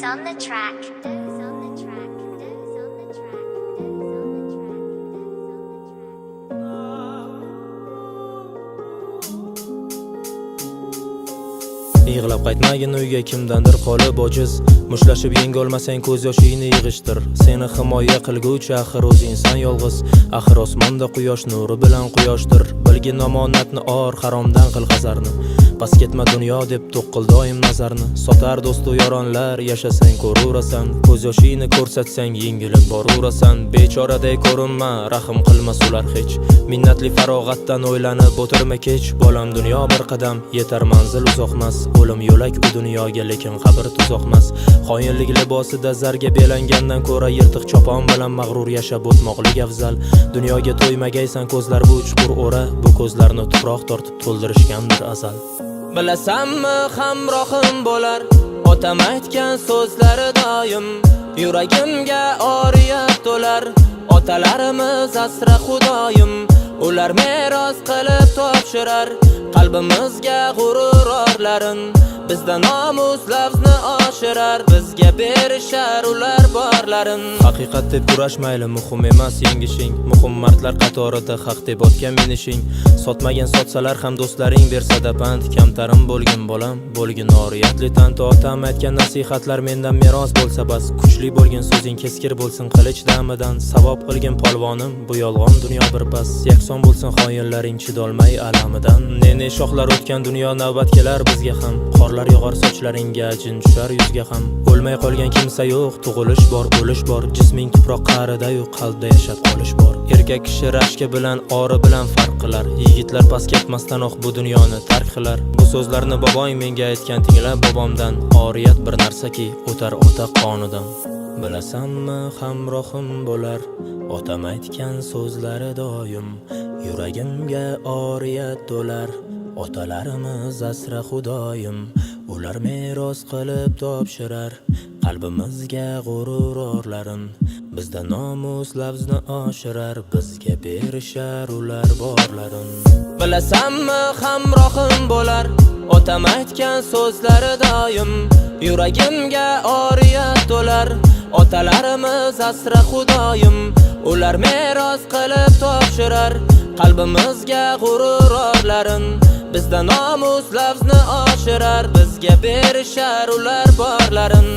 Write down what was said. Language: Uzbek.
Doze on the track. Doze on the track. Doze on the track. Yig'lab qaytmagin uyga kimdandir qolib ojiz, mushlashib yengolmasang ko'z yoshingni yig'ishtir. Seni himoya qilguvchi axir o'zingsan yolg'iz, axir osmonda quyosh nuri bilan quyoshdir. Bilgin omonatni or, haromdan qil hazarni, bas ketma dunyo deb to'qil doim nazarni. Sotar do'stu yoronlar, yashasang ko'raverasan, ko'z yoshingni ko'rsatsang yengilib boraverasan. Bechoraday ko'rinma, rahm qilmas ular hech, minnatli farog'atdan o'ylanib o'tirma kech. Bolam dunyo bir qadam, yetar manzil uzoqmas, o'lim yo'lak u dunyoga lekin qabr tuzoqmas. Xoinlik libosida zarga belangandan ko'ra yirtiq chopon bilan mag'rur yashab o'tmoqlik afzal. Dunyoga to'ymagaysan, ko'zlar bu chuqur o'ra, bu ko'zlarni tuproq tortib to'ldirishgandir azal. Bilasanmi hamrohim bo'lar, otam aytgan so'zlari doim yuragimga oriyat to'lar. Otalarimiz asra xudoyim, ular meros qilib topshirar qalbimizga g'urur orlarin. Bizda nomus lafzni oshirar, bizga berishar ular borlarin. Haqiqat deb kurashmayli, muhim emas yengishing, muhim mardlar qatorida haq deb otgan minishing. Sotmagan sotsalar ham do'stlaring bersa-da pand, kamtarim bo'lgin bolam, bo'lgin oriyatli tant. Otam aytgan nasihatlar mendan meros bo'lsa bas, kuchli bo'lgin so'zing keskir bo'lsin qilich damidan. Savob qilgin polvonim, bu yolg'on dunyo bir pas, yakson bo'lsin xoinlaring chidolmay alamidan. Ne shohlar o'tgan dunyo navbat kelar bizga ham, qorlar yog'ar sochlaringga, jin tushar yuzga ham. O'lmay qolgan kimsa yo'q, tug'ilish bor, o'lish bor, jisming tuproq qa'rida-yu qalbda yashab qolish bor. Erkak kishi rashki bilan, ori bilan farq qilar, yigitlar past ketmasdan bu dunyoni tark qilar. Bu so'zlarni boboing menga aytgan, tinglab bobomdan. Oriyat bir narsaki, o'tar ota qonidan. Bilasanmi hamrohim bo'lar, otam aytgan so'zlari doim yuragimga oriyat to'lar. Otalarimiz asra xudoyim, ular meros qilib topshirar qalbimizga g'urur orlarin. Bizda nomus lafzni oshirar, bizga berishar ular borlarin. Bilasanmi hamrohim bo'lar, otam aytgan so'zlari doim yuragimga oriyat to'lar. Otalarimiz asra xudoyim, ular meros qilib topshirar qalbimizga g'urur orlarin. Bizda nomus lafzni oshirar, bizga berishar ular borlarin.